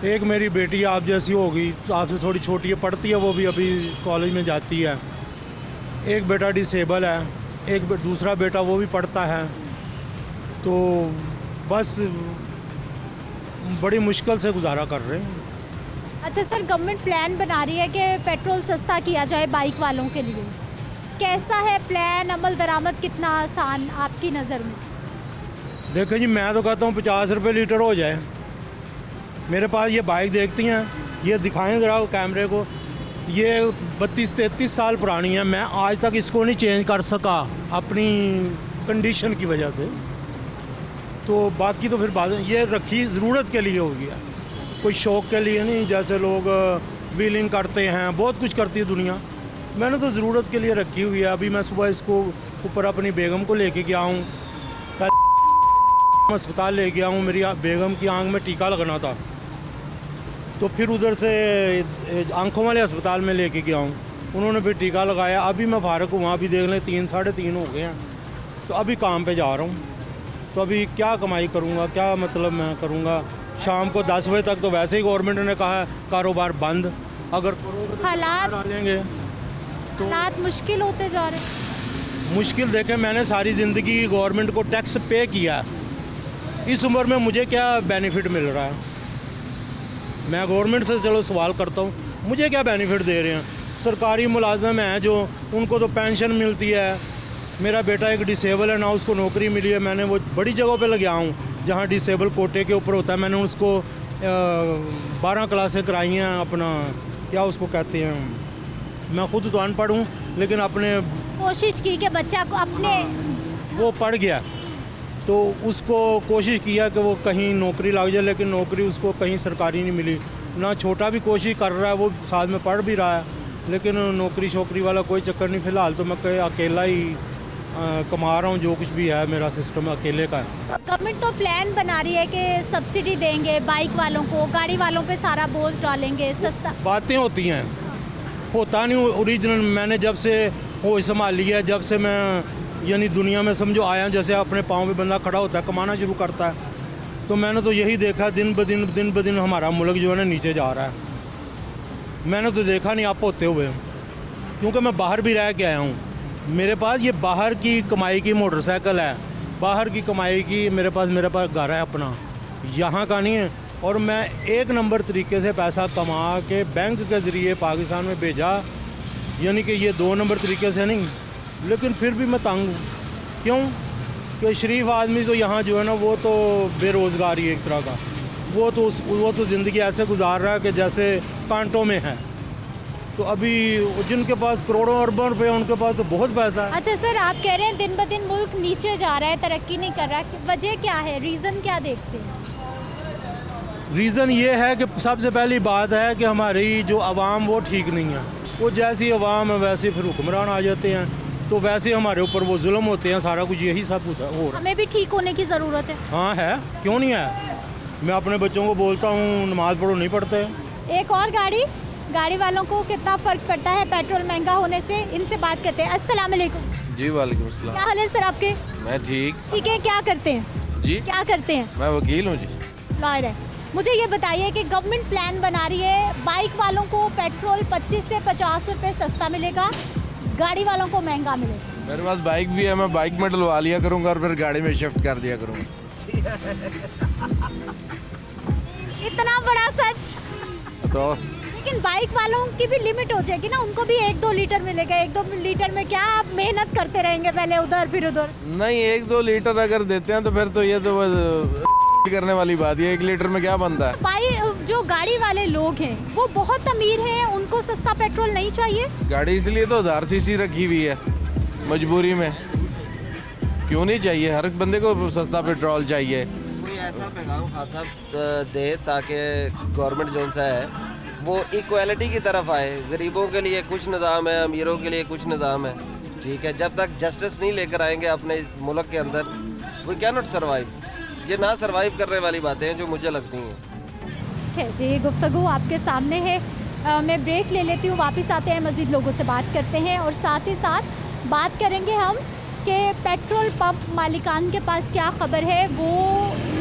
एक मेरी बेटी आप जैसी होगी, आपसे थोड़ी छोटी है, पढ़ती है, वो भी अभी कॉलेज में जाती है। एक बेटा डिसेबल है, एक दूसरा बेटा वो भी पढ़ता है। तो बस बड़ी मुश्किल से गुजारा कर रहे हैं। अच्छा सर, गवर्नमेंट प्लान बना रही है कि पेट्रोल सस्ता किया जाए बाइक वालों के लिए, कैसा है प्लान? अमल दरामद कितना आसान आपकी नज़र में? देखो जी, मैं तो कहता हूँ 50 रुपये लीटर हो जाए। मेरे पास ये बाइक देखती हैं, ये दिखाएं ज़रा कैमरे को, ये 32-33 साल पुरानी है। मैं आज तक इसको नहीं चेंज कर सका अपनी कंडीशन की वजह से। तो बाकी तो फिर बाद ये रखी ज़रूरत के लिए होगी, कोई शौक़ के लिए नहीं। जैसे लोग व्हीलिंग करते हैं, बहुत कुछ करती है दुनिया, मैंने तो ज़रूरत के लिए रखी हुई है। अभी मैं सुबह इसको ऊपर अपनी बेगम को लेके गया हूँ, अस्पताल ले गया हूँ, मेरी बेगम की आंख में टीका लगना था, तो फिर उधर से आंखों वाले अस्पताल में लेके गया हूँ। उन्होंने फिर टीका लगाया। अभी मैं फारग हूँ, वहाँ भी देख लें 3 साढ़े 3 हो गए हैं, तो अभी काम पे जा रहा हूँ। तो अभी क्या कमाई करूँगा, क्या मतलब मैं करूँगा। शाम को 10 बजे तक तो वैसे ही गवर्नमेंट ने कहा है कारोबार बंद। अगर हालात डालेंगे तो हालात मुश्किल होते जा रहे हैं। मुश्किल देखें, मैंने सारी ज़िंदगी गवर्नमेंट को टैक्स पे किया, इस उम्र में मुझे क्या बेनिफिट मिल रहा है। मैं गवर्नमेंट से चलो सवाल करता हूँ, मुझे क्या बेनिफिट दे रहे हैं। सरकारी मुलाजम हैं जो, उनको तो पेंशन मिलती है। मेरा बेटा एक डिसेबल है ना, उसको नौकरी मिली है। मैंने वो बड़ी जगहों पे लग आऊँ जहाँ डिसेबल कोटे के ऊपर होता है। मैंने उसको 12 क्लासें कराई हैं, अपना क्या उसको कहते हैं, मैं खुद तो अनपढ़ हूँ लेकिन अपने कोशिश की कि बच्चा को अपने वो पढ़ गया, तो उसको कोशिश किया कि वो कहीं नौकरी लग जाए, लेकिन नौकरी उसको कहीं सरकारी नहीं मिली ना। छोटा भी कोशिश कर रहा है, वो साथ में पढ़ भी रहा है, लेकिन नौकरी शोकरी वाला कोई चक्कर नहीं। फ़िलहाल तो मैं अकेला ही कमा रहा हूँ, जो कुछ भी है मेरा सिस्टम अकेले का है। गवर्नमेंट तो प्लान बना रही है कि सब्सिडी देंगे बाइक वालों को, गाड़ी वालों पे सारा बोझ डालेंगे, सस्ता। बातें होती हैं, होता नहीं ओरिजिनल। मैंने जब से होश संभाली है, जब से मैं यानी दुनिया में समझो आया, जैसे अपने पाँव पे बंदा खड़ा होता है, कमाना शुरू करता है, तो मैंने तो यही देखा दिन ब दिन हमारा मुल्क जो है ना नीचे जा रहा है। मैंने तो देखा नहीं आप होते हुए, क्योंकि मैं बाहर भी रह के आया हूँ। मेरे पास ये बाहर की कमाई की मोटरसाइकिल है, बाहर की कमाई की मेरे पास घर है अपना, यहाँ का नहीं है। और मैं 1 नंबर तरीके से पैसा कमा के बैंक के ज़रिए पाकिस्तान में भेजा, यानी कि ये 2 नंबर तरीके से नहीं। लेकिन फिर भी मैं तंग हूँ, क्यों कि शरीफ आदमी तो यहाँ जो है ना, वो तो बेरोज़गारी है एक तरह का। वो तो ज़िंदगी ऐसे गुजार रहा है कि जैसे कांटों में है। तो अभी जिनके पास करोड़ों अरबों रुपए, उनके पास तो बहुत पैसा है। अच्छा सर, आप कह रहे हैं दिन ब दिन मुल्क नीचे जा रहा है, तरक्की नहीं कर रहा, वजह क्या है, रीज़न क्या देखते हैं? रीज़न ये है कि सबसे पहली बात है कि हमारी जो आवाम वो ठीक नहीं है। वो जैसी आवाम है वैसे फिर हुक्मरान आ जाते हैं, तो वैसे हमारे ऊपर वो जुल्म होते हैं, सारा कुछ यही सब कुछ हो रहा है। हमें भी ठीक होने की ज़रूरत है। हाँ है, क्यों नहीं है। मैं अपने बच्चों को बोलता हूँ नमाज़ पढ़ो, नहीं पढ़ते। एक और गाड़ी वालों को कितना फ़र्क पड़ता है पेट्रोल महंगा होने से, इनसे बात करते हैं। अस्सलाम वालेकुम। जी वालेकुम अस्सलाम। क्या हाल है सर आपके? मैं ठीक है, क्या करते हैं जी? क्या करते हैं? मैं वकील हूँ जी। लॉयर है। मुझे ये बताइए कि गवर्नमेंट प्लान बना रही है, बाइक वालों को पेट्रोल 25 से 50 रुपये सस्ता मिलेगा, गाड़ी वालों को महंगा मिलेगा। मेरे पास बाइक भी है, मैं बाइक में डलवा लिया करूँगा और फिर गाड़ी में शिफ्ट कर दिया करूँगा। इतना बड़ा सच। तो लेकिन बाइक वालों की भी लिमिट हो जाएगी ना, उनको भी 1-2 लीटर मिलेगा। 1-2 लीटर में क्या आप मेहनत करते रहेंगे, पहले उधर फिर उधर? नहीं, 1-2 लीटर अगर देते हैं तो फिर तो ये तो करने वाली बात है। 1 लीटर में क्या बनता है। भाई जो गाड़ी वाले लोग हैं वो बहुत अमीर हैं, उनको सस्ता पेट्रोल नहीं चाहिए। गाड़ी इसलिए तो 1000 सीसी रखी हुई है मजबूरी में, क्यों नहीं चाहिए। हर बंदे को सस्ता पेट्रोल चाहिए। कोई ऐसा पैगाम खान साहब दे ताकि गवर्नमेंट जो सा है वो इक्वालिटी की तरफ आए। गरीबों के लिए कुछ निज़ाम है, अमीरों के लिए कुछ निज़ाम है, ठीक है। जब तक जस्टिस नहीं लेकर आएंगे अपने मुल्क के अंदर, वी कैन नॉट सर्वाइव। ये ना सर्वाइव करने वाली बातें हैं जो मुझे लगती हैं। ठीक है जी, गुफ्तगू आपके सामने है। मैं ब्रेक ले लेती हूँ, वापस आते हैं, मज़ीद लोगों से बात करते हैं और साथ ही साथ बात करेंगे हम कि पेट्रोल पंप मालिकान के पास क्या ख़बर है, वो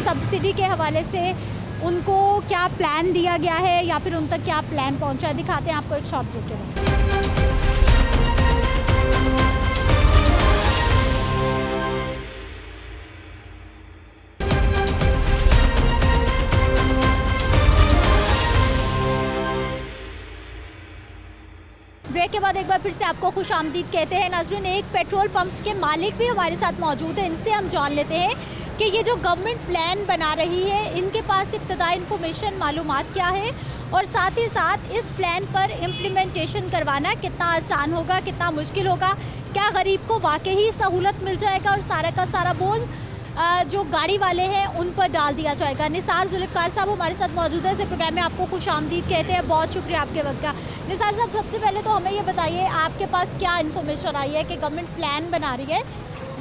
सब्सिडी के हवाले से उनको क्या प्लान दिया गया है या फिर उन तक क्या प्लान पहुंचा है। दिखाते हैं आपको एक शॉर्ट ब्रेक के बाद। ब्रेक के बाद एक बार फिर से आपको खुश आमदीद कहते हैं। नाज़रीन, एक पेट्रोल पंप के मालिक भी हमारे साथ मौजूद है, इनसे हम जान लेते हैं कि ये जो गवर्नमेंट प्लान बना रही है, इनके पास इब्तदाई इन्फॉर्मेशन मालूमात क्या है और साथ ही साथ इस प्लान पर इम्प्लीमेंटेशन करवाना कितना आसान होगा, कितना मुश्किल होगा, क्या गरीब को वाकई सहूलत मिल जाएगा और सारा का सारा बोझ जो गाड़ी वाले हैं उन पर डाल दिया जाएगा। निसार जुल्फ़िकार साहब हमारे साथ मौजूद है, इस प्रोग्राम में आपको खुश आमदीद कहते हैं। बहुत शुक्रिया आपके वक्त का। निसार साहब, सबसे पहले तो हमें ये बताइए आपके पास क्या इन्फॉर्मेशन आई है कि गवर्नमेंट प्लान बना रही है,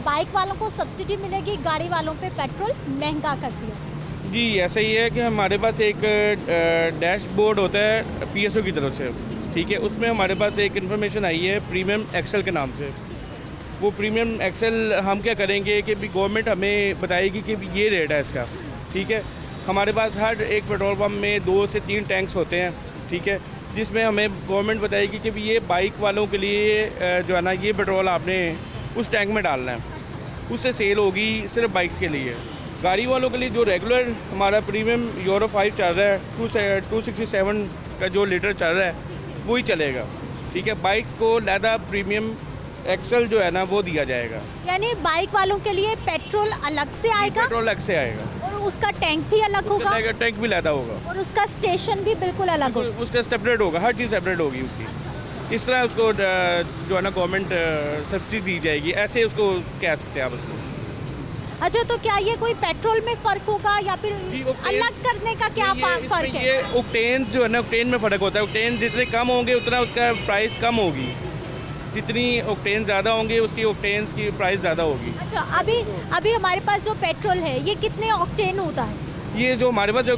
बाइक वालों को सब्सिडी मिलेगी, गाड़ी वालों पे पेट्रोल महंगा कर दिया। जी ऐसा ही है कि हमारे पास एक डैशबोर्ड होता है पीएसओ की तरफ से, ठीक है, उसमें हमारे पास एक इन्फॉर्मेशन आई है प्रीमियम एक्सेल के नाम से। वो प्रीमियम एक्सेल हम क्या करेंगे कि गवर्नमेंट हमें बताएगी कि ये रेट है इसका, ठीक है। हमारे पास हर एक पेट्रोल पंप में 2 से 3 टैंक्स होते हैं, ठीक है, जिसमें हमें गवर्नमेंट बताएगी कि ये बाइक वालों के लिए जो है ना ये पेट्रोल आपने उस टैंक में डालना है, उससे सेल होगी सिर्फ बाइक्स के लिए। गाड़ी वालों के लिए जो रेगुलर हमारा प्रीमियम यूरो 5 चल रहा है 267 का जो लीटर चल रहा है वही चलेगा, ठीक है। बाइक्स को लैदा प्रीमियम एक्सेल जो है ना वो दिया जाएगा। यानी बाइक वालों के लिए पेट्रोल अलग से आएगा? पेट्रोल अलग से आएगा और उसका टैंक भी अलग होगा? टैंक भी लैदा होगा और उसका स्टेशन भी बिल्कुल अलग होगा? उसका सेपरेट होगा, हर चीज़ सेपरेट होगी उसकी। इस तरह उसको जो है ना गवर्नमेंट सब्सिडी दी जाएगी, ऐसे उसको कह सकते हैं आप उसको। अच्छा, तो क्या ये कोई पेट्रोल में फ़र्क होगा या फिर अलग करने का क्या फ़र्क है? ये ऑक्टेन जो है ना, ऑक्टेन में फ़र्क होता है। ऑक्टेन जितने कम होंगे उतना उसका प्राइस कम होगी, जितनी ऑक्टेन ज़्यादा होंगे उसकी ऑक्टेन की प्राइस ज़्यादा होगी। अच्छा, अभी हमारे पास जो पेट्रोल है ये कितने ऑक्टेन होता है? ये जो हमारे पास जो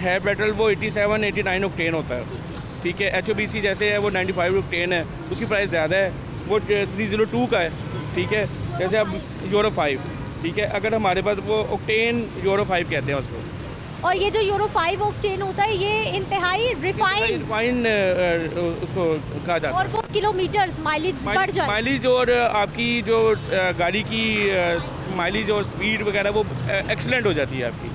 है पेट्रोल वो 87-89 ऑक्टेन होता है, ठीक है। HOBC जैसे है वो 95 ऑक्टेन है, उसकी प्राइस ज़्यादा है, वो 302 का है, ठीक है। जैसे अब यूरो 5, ठीक है, अगर हमारे पास वो ऑक्टेन यूरो 5 कहते हैं उसको। और ये जो यूरो 5 ऑक्टेन होता है ये इंतहाई रिफाइंड उसको कहा जाता है। और वो किलोमीटर्स माइलेज बढ़ जाए, माइलेज और आपकी जो गाड़ी की माइलेज और स्पीड वगैरह वो एक्सीलेंट हो जाती है आपकी।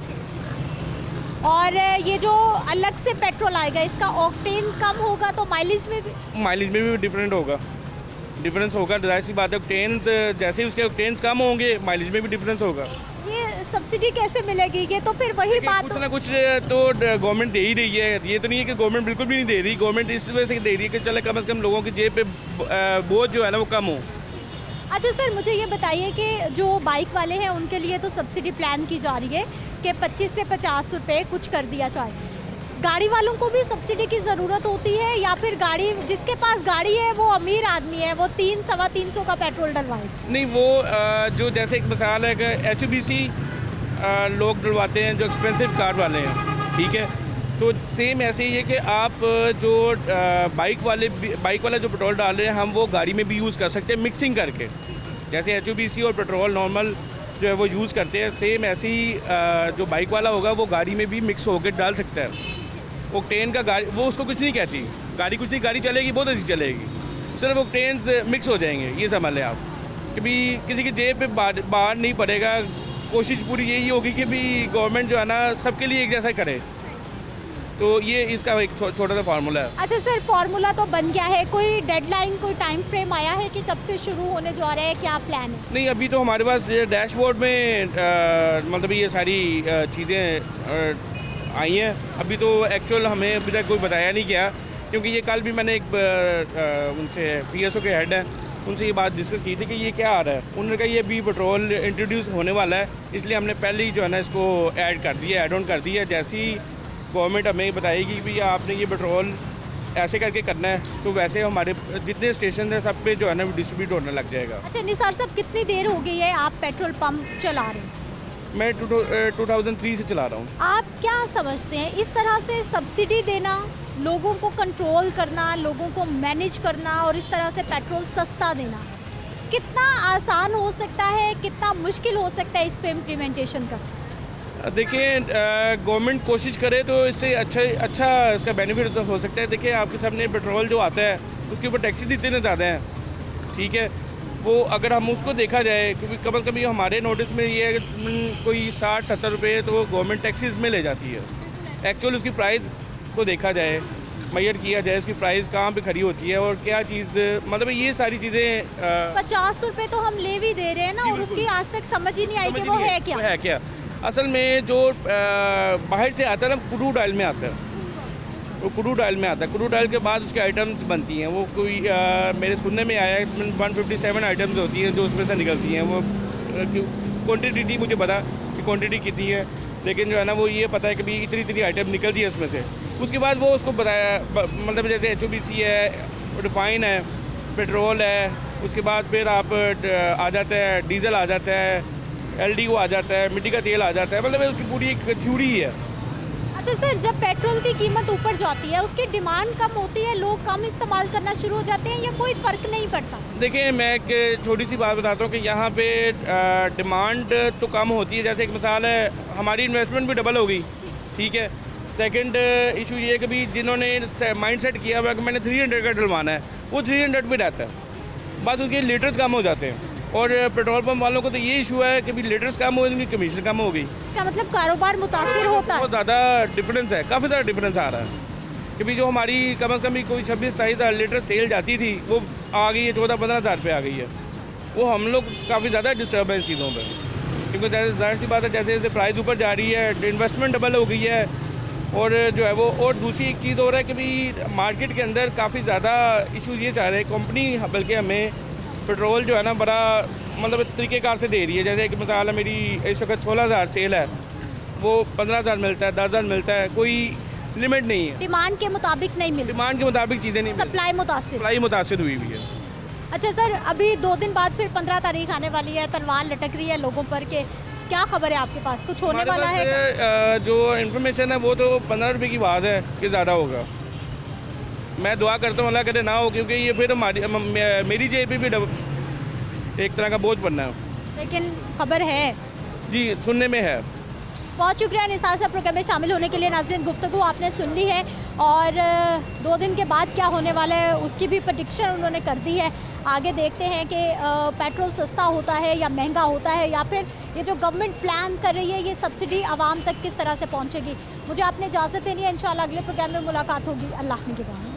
और ये जो अलग से पेट्रोल आएगा इसका ऑक्टेन कम होगा तो माइलेज में भी डिफरेंट होगा, डिफरेंस होगा, जाहिर सी बात है। ऑक्टेन जैसे ही उसके ऑक्टेन कम होंगे माइलेज में भी डिफरेंस होगा। ये सब्सिडी कैसे मिलेगी? ये तो फिर वही बात, कुछ ना कुछ तो गवर्नमेंट दे ही रही है। ये तो नहीं है कि गवर्नमेंट बिल्कुल भी नहीं दे रही, गवर्नमेंट इस वजह से दे रही है कि चले कम से कम लोगों की जेब पे बोझ जो है ना वो कम हो। अच्छा सर, मुझे ये बताइए कि जो बाइक वाले हैं उनके लिए तो सब्सिडी प्लान की जा रही है कि 25 से 50 रुपये कुछ कर दिया जाए, गाड़ी वालों को भी सब्सिडी की ज़रूरत होती है या फिर गाड़ी जिसके पास गाड़ी है वो अमीर आदमी है वो 300-325 का पेट्रोल डलवाए? नहीं, वो जो जैसे एक मिसाल है कि HOBC लोग डलवाते हैं जो एक्सपेंसिव कार वाले हैं, ठीक है। तो सेम ऐसे ही है कि आप जो बाइक वाला जो पेट्रोल डाल रहे हैं हम वो गाड़ी में भी यूज़ कर सकते हैं मिक्सिंग करके, जैसे HOBC और पेट्रोल नॉर्मल जो है वो यूज़ करते हैं। सेम ऐसे ही जो बाइक वाला होगा वो गाड़ी में भी मिक्स होकर डाल सकता है। ऑक्टेन का गाड़ी वो उसको कुछ नहीं कहती, गाड़ी कुछ नहीं, गाड़ी चलेगी बहुत अच्छी चलेगी, सिर्फ ऑक्टेन मिक्स हो जाएंगे, ये समझ लें आप। कि भी किसी की जेब पे बाहर नहीं पड़ेगा। कोशिश पूरी यही होगी कि भी गवर्नमेंट जो है ना सबके लिए एक जैसा करे, तो ये इसका एक छोटा सा फार्मूला है। अच्छा सर, फार्मूला तो बन गया है, कोई डेडलाइन कोई टाइम फ्रेम आया है कि कब से शुरू होने जा रहा है, क्या प्लान है? नहीं, अभी तो हमारे पास डैशबोर्ड में मतलब ये सारी चीज़ें आई हैं। अभी तो एक्चुअल हमें अभी तक कोई बताया नहीं गया, क्योंकि ये कल भी मैंने एक उनसे PSO के हेड हैं उनसे ये बात डिस्कस की थी कि ये क्या आ रहा है। उन्होंने कहा ये अभी पेट्रोल इंट्रोड्यूस होने वाला है, इसलिए हमने पहले ही जो है ना इसको ऐड ऑन कर दिया। जैसे ही गवर्नमेंट हमें बताएगी कि भी आपने ये पेट्रोल ऐसे करके करना है तो वैसे हमारे जितने स्टेशन हैं सब पे जो है ना डिस्ट्रीब्यूट होने लग जाएगा। अच्छा निसार साहब, कितनी देर हो गई है आप पेट्रोल पंप चला रहे हैं? मैं 2003 से चला रहा हूँ। आप क्या समझते हैं इस तरह से सब्सिडी देना, लोगों को कंट्रोल करना, लोगों को मैनेज करना और इस तरह से पेट्रोल सस्ता देना कितना आसान हो सकता है, कितना मुश्किल हो सकता है इस पे इम्प्लीमेंटेशन का? देखिए, गवर्नमेंट कोशिश करे तो इससे अच्छा इसका बेनिफिट हो सकता है। देखिए, आपके सामने पेट्रोल जो आता है उसके ऊपर टैक्सी देते ना ज़्यादा हैं, ठीक है। वो अगर हम उसको देखा जाए, क्योंकि कभी हमारे नोटिस में ये है कि कोई 60-70 रुपये तो गवर्नमेंट टैक्सीज में ले जाती है। एक्चुअल उसकी प्राइस को देखा जाए, मैयर किया जाए, उसकी प्राइस कहाँ पे खड़ी होती है और क्या चीज़, मतलब ये सारी चीज़ें 50 रुपये तो हम ले भी दे रहे हैं ना, और उसकी आज तक समझ ही नहीं आई कि वो है क्या। असल में जो बाहर से आता है ना, क्रूड ऑयल में आता है, वो क्रूड ऑयल में आता है। क्रूड ऑयल के बाद उसके आइटम्स बनती हैं, वो कोई मेरे सुनने में आया है 157 आइटम्स होती हैं जो उसमें से निकलती हैं। वो क्वान्टिटी मुझे पता कि क्वान्टिटी कितनी है, लेकिन जो है ना वो ये पता है कि भी इतनी आइटम निकलती है उसमें से। उसके बाद वो उसको बताया, मतलब जैसे HOBC है, रिफाइन है, पेट्रोल है, उसके बाद फिर आप आ जाता है डीजल आ जाता है, LDO आ जाता है, मिट्टी का तेल आ जाता है, मतलब उसकी पूरी एक थ्योरी है। अच्छा सर, जब पेट्रोल की कीमत ऊपर जाती है उसकी डिमांड कम होती है, लोग कम इस्तेमाल करना शुरू हो जाते हैं या कोई फ़र्क नहीं पड़ता? देखिए मैं एक छोटी सी बात बताता हूँ कि यहाँ पे डिमांड तो कम होती है। जैसे एक मिसाल है, हमारी इन्वेस्टमेंट भी डबल हो गई, ठीक है। सेकंड इशू ये है कि भी जिन्होंने माइंड सेट किया हुआ कि मैंने 300 का डलवाना है, वो 300 भी रहता है, बस उसके लीटर्स कम हो जाते हैं। और पेट्रोल पंप वालों को तो ये इशू है कि भी लीटर्स कम हो, इनकी कमीशन कम हो गई। इसका मतलब कारोबार मुतासिर होता है? बहुत ज़्यादा डिफरेंस है, काफ़ी ज़्यादा डिफरेंस आ रहा है कि भी जो हमारी कम से कम भी कोई 26-27 हज़ार लीटर सेल जाती थी, वो आ गई है 14-15 हज़ार पे आ गई है। वो हम लोग काफ़ी ज़्यादा डिस्टर्ब है इन चीज़ों पर, क्योंकि जैसे जाहिर सी बात है जैसे जैसे प्राइस ऊपर जा रही है, इन्वेस्टमेंट डबल हो गई है। और जो है वो, और दूसरी एक चीज़ हो रहा है कि भी मार्केट के अंदर काफ़ी ज़्यादा इशू ये चाह रहे हैं कंपनी, बल्कि हमें पेट्रोल जो है ना बड़ा मतलब तरीक़ेकार से दे रही है। जैसे एक मिसाल है, मेरी इस वक्त 16,000 सेल है, वो 15,000 मिलता है, 10,000 मिलता है, कोई लिमिट नहीं है। डिमांड के मुताबिक नहीं मिल, डिमांड के मुताबिक चीज़ें नहीं, सप्लाई मुतासिर हुई हुई है। अच्छा सर, अभी 2 दिन बाद फिर 15 तारीख आने वाली है, तलवार लटक रही है लोगों पर के, क्या खबर है आपके पास? कुछ होने वाला है? जो इन्फॉर्मेशन है वो तो 15 रुपये की आवाज़ है कि ज़्यादा होगा। मैं दुआ करता हूँ अल्लाह करे ना हो, क्योंकि ये फिर मेरी जेब पे भी एक तरह का बोझ बनना है। लेकिन खबर है जी, सुनने में है। बहुत शुक्रिया निसार साहब प्रोग्राम में शामिल होने के लिए। नाज़रीन, गुफ्तगू आपने सुन ली है और 2 दिन के बाद क्या होने वाला है उसकी भी प्रेडिक्शन उन्होंने कर दी है। आगे देखते हैं कि पेट्रोल सस्ता होता है या महंगा होता है, या फिर ये जो गवर्नमेंट प्लान कर रही है ये सब्सिडी आवाम तक किस तरह से पहुंचेगी। मुझे आपने इजाज़त देनी है, इंशाल्लाह अगले प्रोग्राम में मुलाकात होगी। अल्लाह निगहबान।